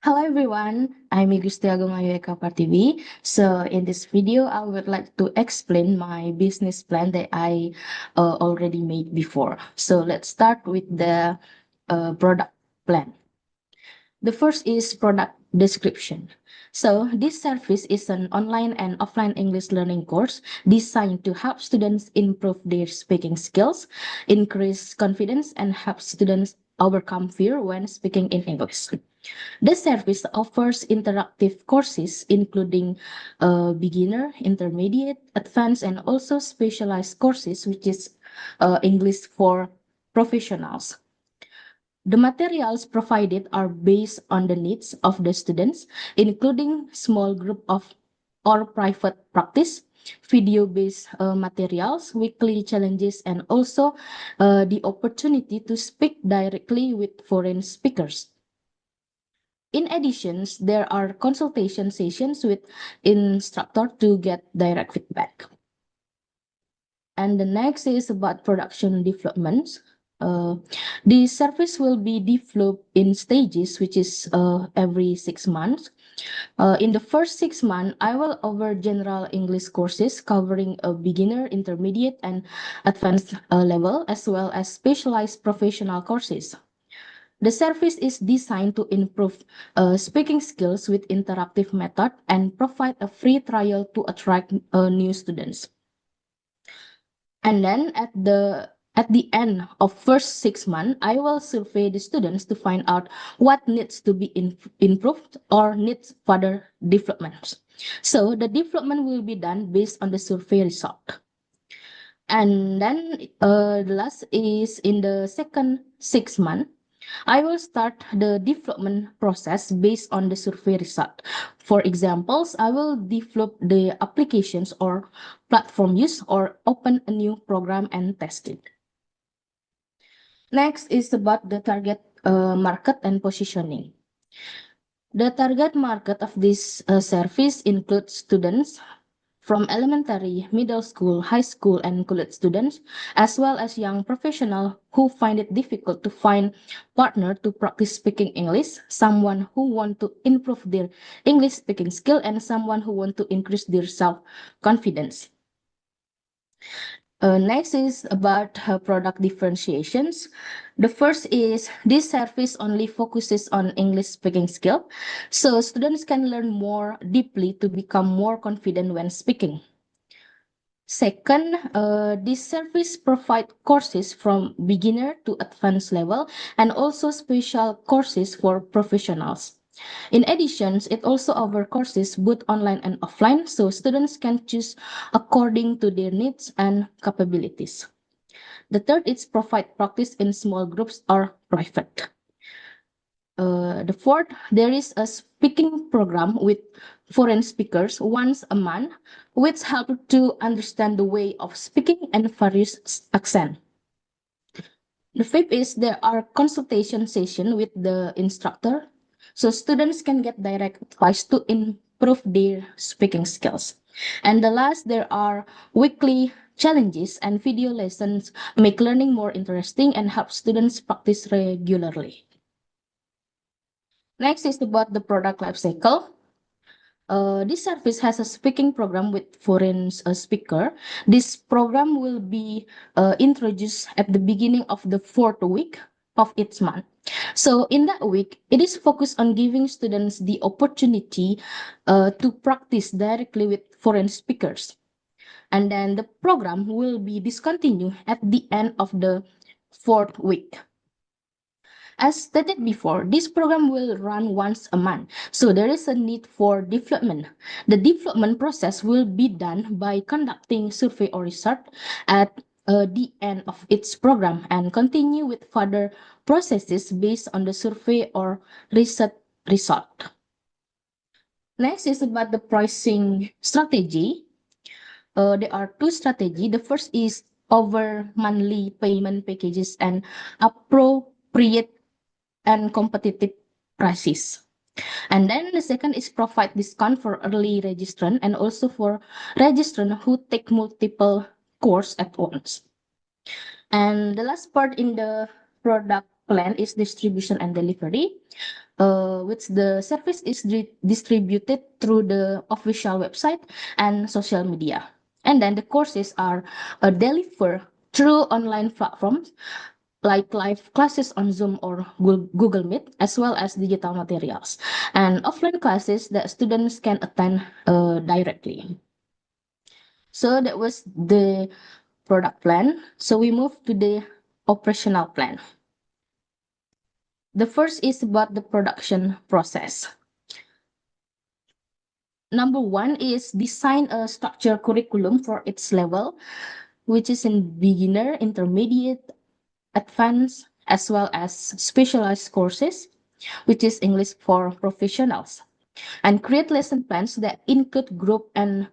Hello everyone, I'm Igusti Agung Ayu Eka Partivi. So in this video, I would like to explain my business plan that I already made before. So let's start with the product plan. The first is product description. So this service is an online and offline English learning course designed to help students improve their speaking skills, increase confidence, and help students overcome fear when speaking in English. The service offers interactive courses including beginner, intermediate, advanced, and also specialized courses, which is English for professionals. The materials provided are based on the needs of the students, including small group of or private practice, video-based materials, weekly challenges, and also the opportunity to speak directly with foreign speakers. In addition, there are consultation sessions with instructor to get direct feedback. And the next is about production development. Uh, the service will be developed in stages, which is every 6 months. In the first 6 months, I will offer general English courses covering a beginner, intermediate, and advanced level, as well as specialized professional courses. The service is designed to improve speaking skills with interactive method and provide a free trial to attract new students. And then at the end of first 6 months, I will survey the students to find out what needs to be improved or needs further development. So the development will be done based on the survey result. And then the last is in the second 6 months, I will start the development process based on the survey result. For examples, I will develop the applications or platform use or open a new program and test it. Next is about the target market and positioning. The target market of this service includes students from elementary, middle school, high school, and college students, as well as young professionals who find it difficult to find partner to practice speaking English, someone who want to improve their English speaking skill, and someone who want to increase their self-confidence. Next is about product differentiations. The first is this service only focuses on English speaking skill, so students can learn more deeply to become more confident when speaking. Second, this service provide courses from beginner to advanced level and also special courses for professionals. In addition, it also offers courses both online and offline, so students can choose according to their needs and capabilities. The third is provide practice in small groups or private. The fourth, there is a speaking program with foreign speakers once a month, which help to understand the way of speaking and various accent. The fifth is there are consultation session with the instructor, so students can get direct advice to improve their speaking skills. And the last, there are weekly challenges and video lessons make learning more interesting and help students practice regularly. Next is about the product life cycle. This service has a speaking program with foreign speaker. This program will be introduced at the beginning of the fourth week of each month. So in that week, it is focused on giving students the opportunity to practice directly with foreign speakers. And then the program will be discontinued at the end of the fourth week. As stated before, this program will run once a month, so there is a need for development. The development process will be done by conducting survey or research at the end of its program and continue with further processes based on the survey or research result. Next is about the pricing strategy. There are two strategies. The first is over monthly payment packages and appropriate and competitive prices. And then the second is provide discount for early registrant and also for registrant who take multiple course at once. And the last part in the product plan is distribution and delivery. which the service is distributed through the official website and social media. And then the courses are delivered through online platforms like live classes on Zoom or Google Meet, as well as digital materials, and offline classes that students can attend directly. So that was the product plan. So we move to the operational plan. The first is about the production process. Number one is design a structured curriculum for its level, which is in beginner, intermediate, advanced, as well as specialized courses, which is English for professionals. And create lesson plans that include group and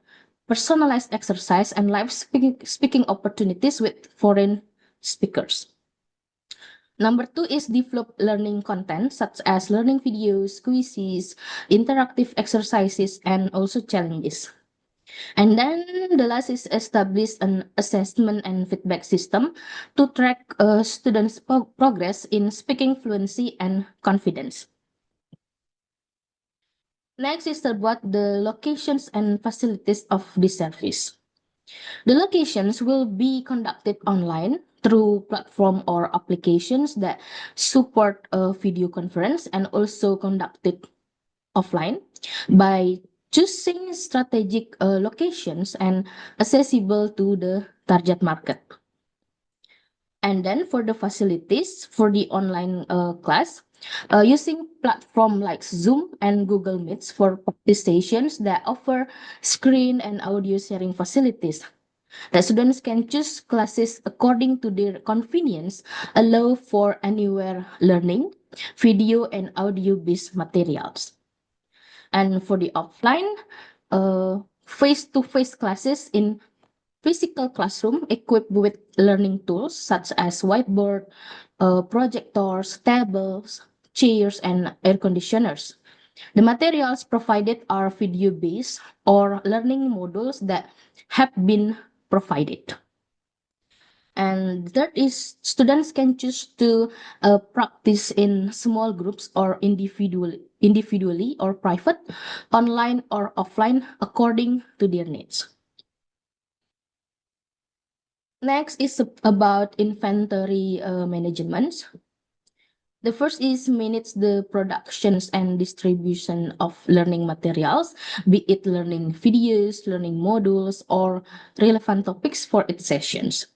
personalized exercise and live speaking opportunities with foreign speakers. Number two is develop learning content such as learning videos, quizzes, interactive exercises, and also challenges. And then the last is establish an assessment and feedback system to track students' progress in speaking fluency and confidence. Next is about the locations and facilities of the service. The locations will be conducted online through platform or applications that support a video conference, and also conducted offline by choosing strategic locations and accessible to the target market. And then for the facilities for the online class, using platform like Zoom and Google Meets for practice stations that offer screen and audio sharing facilities. The students can choose classes according to their convenience, allow for anywhere learning, video and audio based materials. And for the offline, face-to-face classes in physical classroom equipped with learning tools such as whiteboard, projectors, tables, chairs, and air conditioners. The materials provided are video-based or learning modules that have been provided. And third is students can choose to practice in small groups or individually or private, online or offline according to their needs. Next is about inventory management. The first is manage the productions and distribution of learning materials, be it learning videos, learning modules, or relevant topics for its sessions.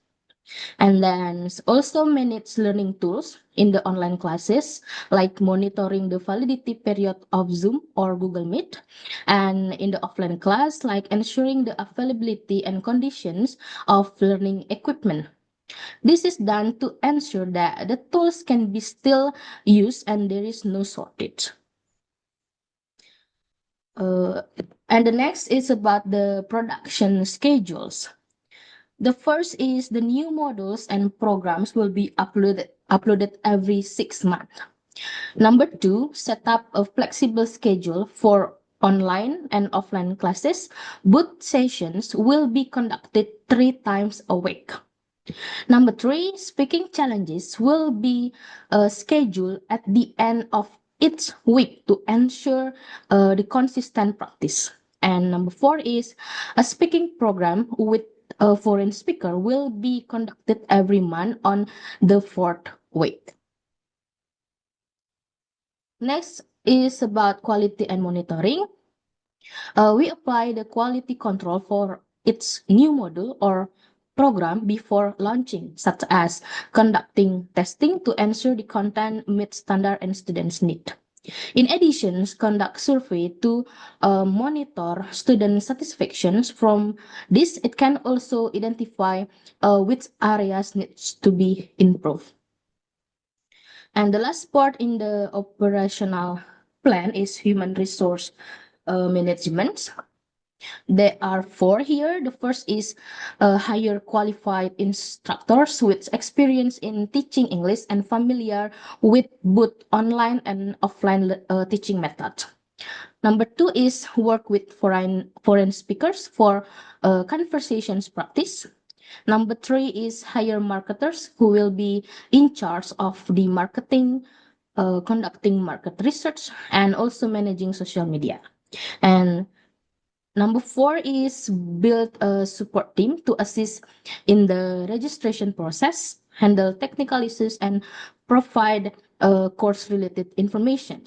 And then also manage learning tools in the online classes, like monitoring the validity period of Zoom or Google Meet. And in the offline class, like ensuring the availability and conditions of learning equipment. This is done to ensure that the tools can be still used and there is no shortage. Uh, and the next is about the production schedules. The first is the new modules and programs will be uploaded every 6 months. Number two, set up a flexible schedule for online and offline classes. Both sessions will be conducted 3 times a week. Number three, speaking challenges will be scheduled at the end of each week to ensure the consistent practice. And number four is a speaking program with a foreign speaker will be conducted every month on the fourth week. Next is about quality and monitoring. We apply the quality control for its new module or program before launching, such as conducting testing to ensure the content meets standard and students' need. In addition, conduct survey to monitor student satisfactions. From this, it can also identify which areas needs to be improved. And the last part in the operational plan is human resource management. There are four here. The first is hire qualified instructors with experience in teaching English and familiar with both online and offline teaching methods. Number two is work with foreign speakers for conversations practice. Number three is hire marketers who will be in charge of the marketing conducting market research, and also managing social media. And number four is build a support team to assist in the registration process, handle technical issues, and provide course related information.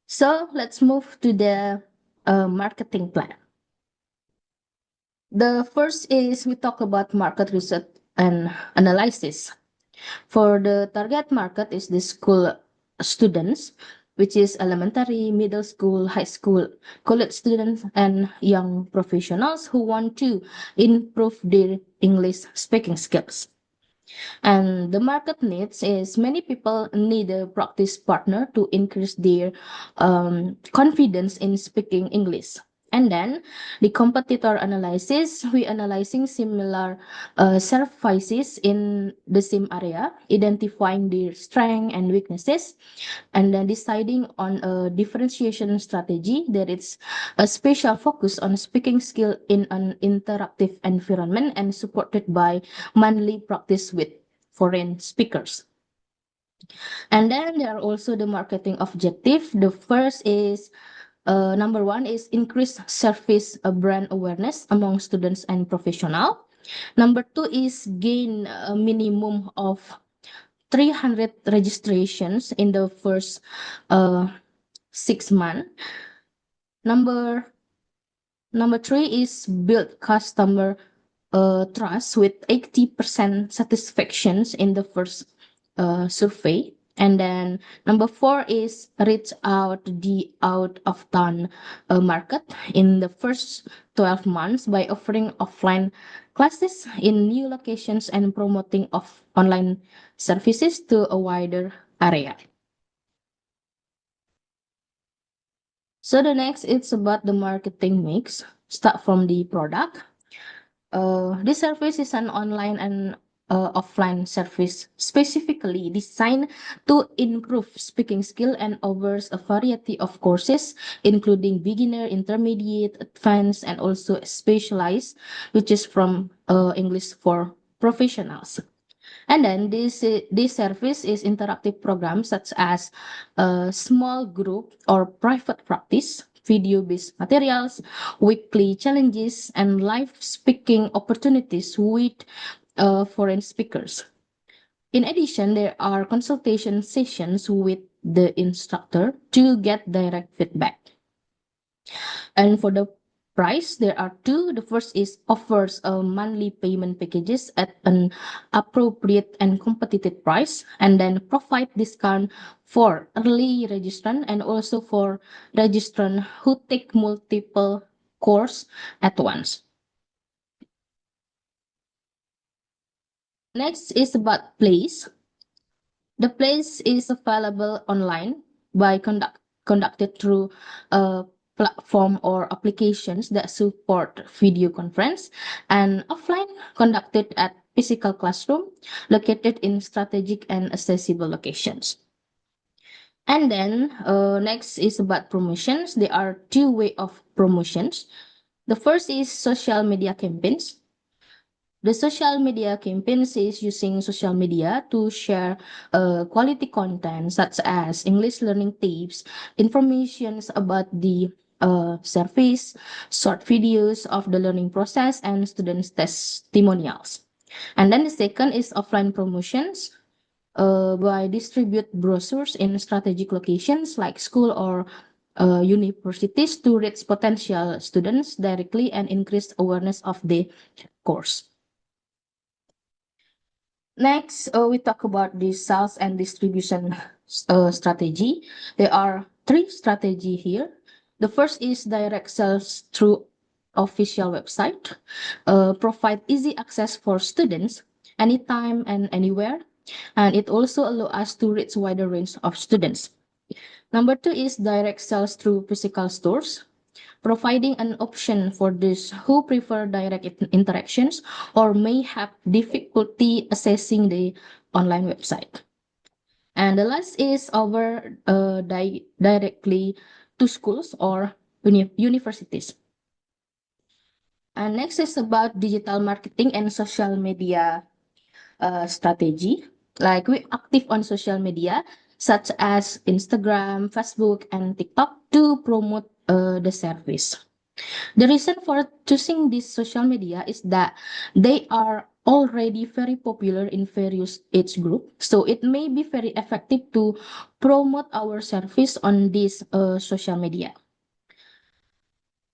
So let's move to the marketing plan. The first is we talk about market research and analysis. For the target market is the school students, which is elementary, middle school, high school, college students, and young professionals who want to improve their English speaking skills. And the market needs is many people need a practice partner to increase their confidence in speaking English. And then the competitor analysis, we analyzing similar services in the same area, identifying their strengths and weaknesses, and then deciding on a differentiation strategy that it's a special focus on speaking skill in an interactive environment and supported by monthly practice with foreign speakers. And then there are also the marketing objective. The first is number one is increase service brand awareness among students and professional. Number two is gain a minimum of 300 registrations in the first 6 months. Number three is build customer trust with 80% satisfactions in the first survey. And then number four is reach out the out of town market in the first 12 months by offering offline classes in new locations and promoting of online services to a wider area. So the next it's about the marketing mix. Start from the product. This service is an online and offline service specifically designed to improve speaking skill and offers a variety of courses, including beginner, intermediate, advanced, and also specialized, which is from English for professionals. And then this service is interactive programs such as a small group or private practice, video-based materials, weekly challenges, and live speaking opportunities with foreign speakers. In addition, there are consultation sessions with the instructor to get direct feedback. And for the price, there are two. The first is offers a monthly payment packages at an appropriate and competitive price, and then provide discount for early registrant and also for registrant who take multiple course at once. Next is about place. The place is available online by conducted through a platform or applications that support video conference, and offline conducted at physical classroom located in strategic and accessible locations. And then next is about promotions. There are two way of promotions. The first is social media campaigns. The social media campaigns is using social media to share quality content such as English learning tips, informations about the service, short videos of the learning process, and students' testimonials. And then the second is offline promotions by distribute brochures in strategic locations like school or universities to reach potential students directly and increase awareness of the course. Next, we talk about the sales and distribution strategy. There are three strategy here. The first is direct sales through official website, provide easy access for students anytime and anywhere, and it also allow us to reach wider range of students. Number two is direct sales through physical stores, providing an option for those who prefer direct interactions or may have difficulty accessing the online website. And the last is over directly to schools or universities. And next is about digital marketing and social media strategy. Like we're active on social media such as Instagram, Facebook, and TikTok to promote the service. The reason for choosing this social media is that they are already very popular in various age group. So it may be very effective to promote our service on this social media.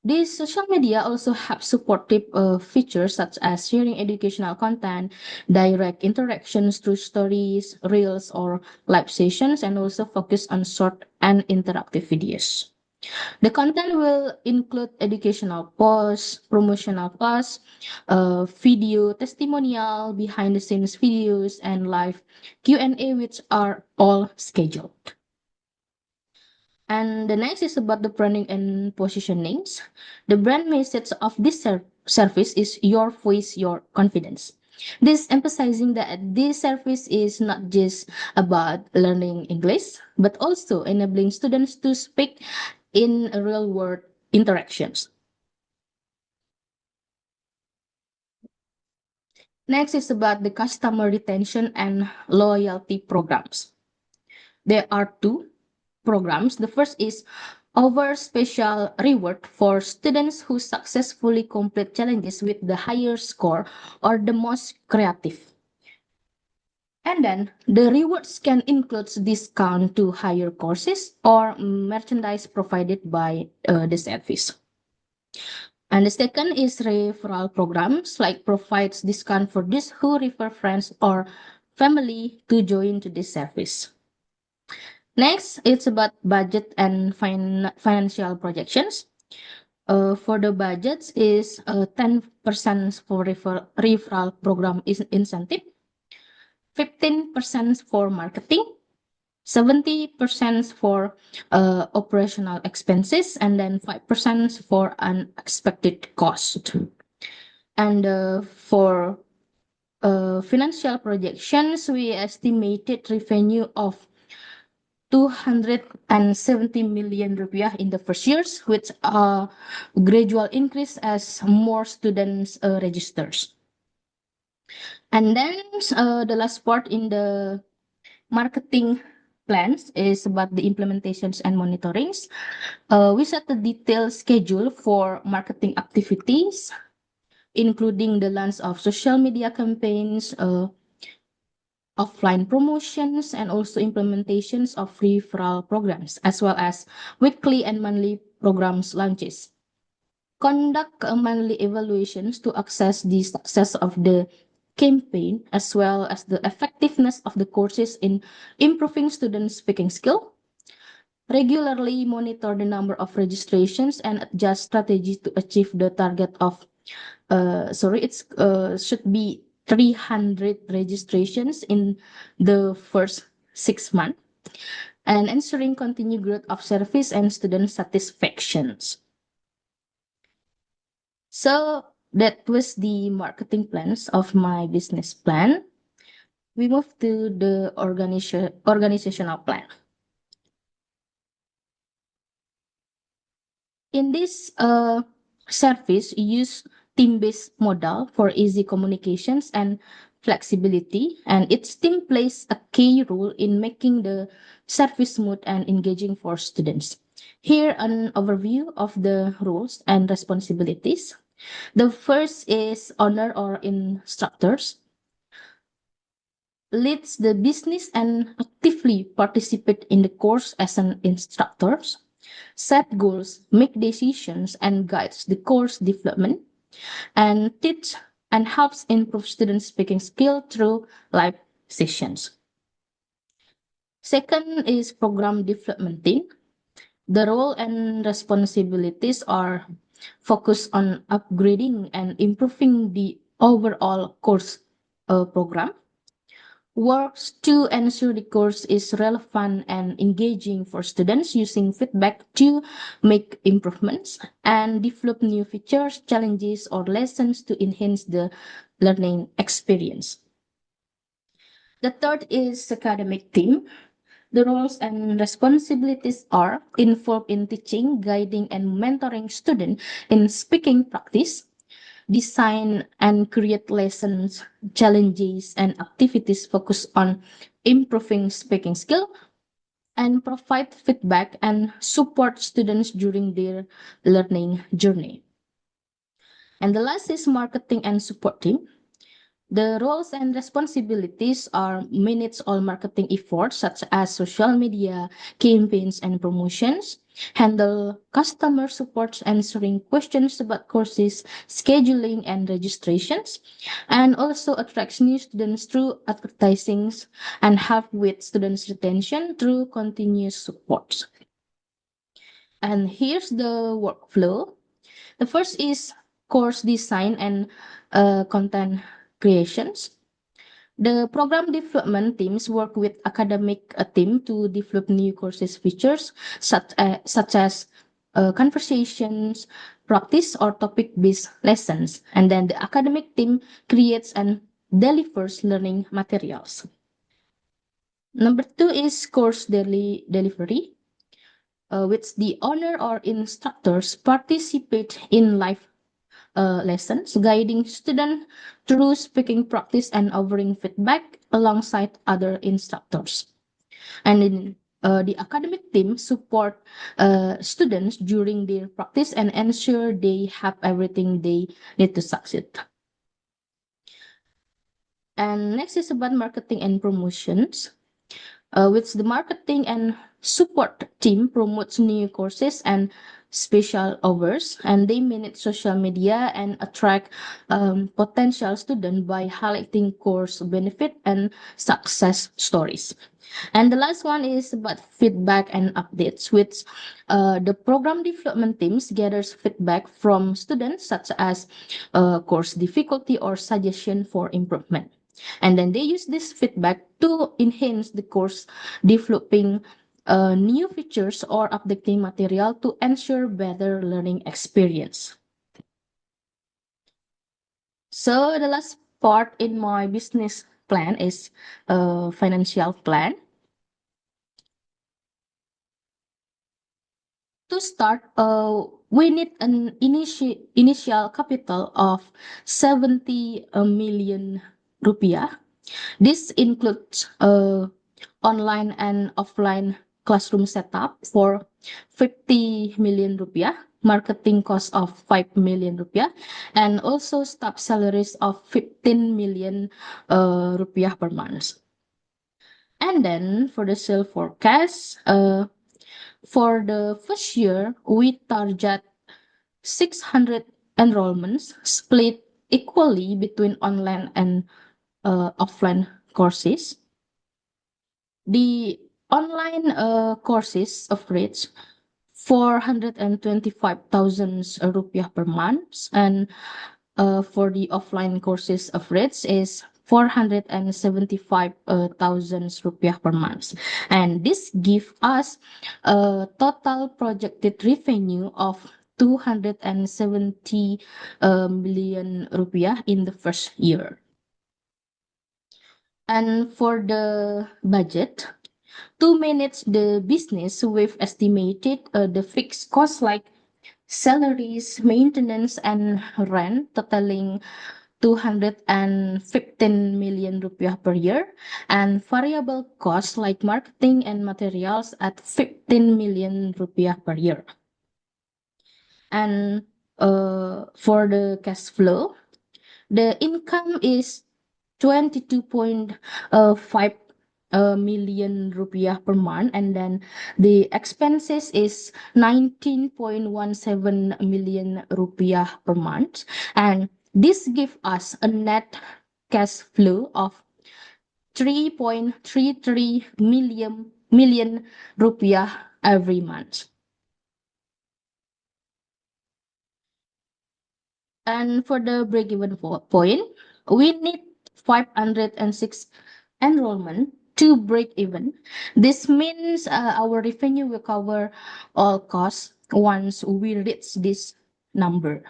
These social media also have supportive features such as sharing educational content, direct interactions through stories, reels, or live sessions, and also focus on short and interactive videos. The content will include educational posts, promotional posts, video testimonial, behind the scenes videos, and live Q&A, which are all scheduled. And the next is about the branding and positionings. The brand message of this service is your voice, your confidence. This emphasizing that this service is not just about learning English, but also enabling students to speak in real world interactions. Next is about the customer retention and loyalty programs. There are two programs. The first is our special reward for students who successfully complete challenges with the higher score or the most creative. And then the rewards can include discount to higher courses or merchandise provided by the service. And the second is referral programs, like provides discount for those who refer friends or family to join to this service. Next, it's about budget and financial projections. For the budgets is 10% for referral program is incentive, 15% for marketing, 70% for operational expenses, and then 5% for unexpected cost. And for financial projections, we estimated revenue of 270 million rupiah in the first years, with a gradual increase as more students registers. And then the last part in the marketing plans is about the implementations and monitorings. We set a detailed schedule for marketing activities, including the launch of social media campaigns, offline promotions, and also implementations of referral programs, as well as weekly and monthly programs launches. Conduct monthly evaluations to assess the success of the campaign, as well as the effectiveness of the courses in improving student speaking skill. Regularly monitor the number of registrations and adjust strategies to achieve the target of it's should be 300 registrations in the first 6 months, and ensuring continued growth of service and student satisfactions. So that was the marketing plans of my business plan. We move to the organizational plan. In this service, use team-based model for easy communications and flexibility, and its team plays a key role in making the service smooth and engaging for students. Here, an overview of the roles and responsibilities. The first is owner or instructors, leads the business and actively participate in the course as an instructor, set goals, make decisions, and guides the course development, and teach and helps improve student speaking skill through live sessions. Second is program development team. The role and responsibilities are focused on upgrading and improving the overall course program, works to ensure the course is relevant and engaging for students, using feedback to make improvements and develop new features, challenges, or lessons to enhance the learning experience. The third is academic team. The roles and responsibilities are involved in teaching, guiding, and mentoring students in speaking practice, design and create lessons, challenges, and activities focused on improving speaking skill, and provide feedback and support students during their learning journey. And the last is marketing and support team. The roles and responsibilities are manage all marketing efforts such as social media, campaigns, and promotions, handle customer support, answering questions about courses, scheduling, and registrations, and also attracts new students through advertisings and help with students' retention through continuous support. And here's the workflow. The first is course design and content creations. The program development teams work with academic team to develop new courses features such as conversations, practice, or topic-based lessons. And then the academic team creates and delivers learning materials. Number two is course delivery, which the owner or instructors participate in live lessons, guiding students through speaking practice and offering feedback alongside other instructors. And in the academic team support students during their practice and ensure they have everything they need to succeed. And next is about marketing and promotions, which the marketing and support team promotes new courses and special offers, and they manage social media and attract potential students by highlighting course benefit and success stories. And the last one is about feedback and updates, which the program development teams gathers feedback from students such as course difficulty or suggestion for improvement. And then they use this feedback to enhance the course, developing new features or updating material to ensure better learning experience. So the last part in my business plan is financial plan. To start, we need an initial capital of 70 million rupiah. This includes online and offline classroom setup for 50 million rupiah, marketing cost of 5 million rupiah, and also staff salaries of 15 million rupiah per month. And then for the sale forecast, for the first year, we target 600 enrollments split equally between online and offline courses. The online courses average 425,000 rupiah per month, and for the offline courses average is 475,000 rupiah per month. And this give us a total projected revenue of 270 million rupiah in the first year. And for the budget, to manage the business, we've estimated the fixed costs like salaries, maintenance, and rent totaling 215 million rupiah per year, and variable costs like marketing and materials at 15 million rupiah per year. And for the cash flow, the income is 22.5 million rupiah per month, and then the expenses is 19.17 million rupiah per month, and this give us a net cash flow of 3.33 million rupiah every month. And for the break-even point, we need 506 enrollment to break even. This means our revenue will cover all costs once we reach this number.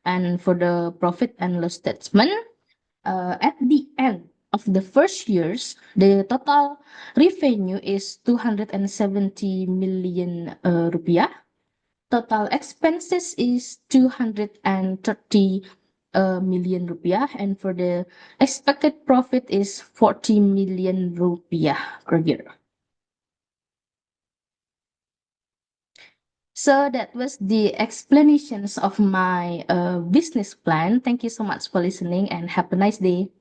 And for the profit and loss statement, at the end of the first years, the total revenue is 270 million rupiah. Total expenses is 230 million rupiah, and for the expected profit is 40 million rupiah per year. So that was the explanations of my business plan. Thank you so much for listening and have a nice day.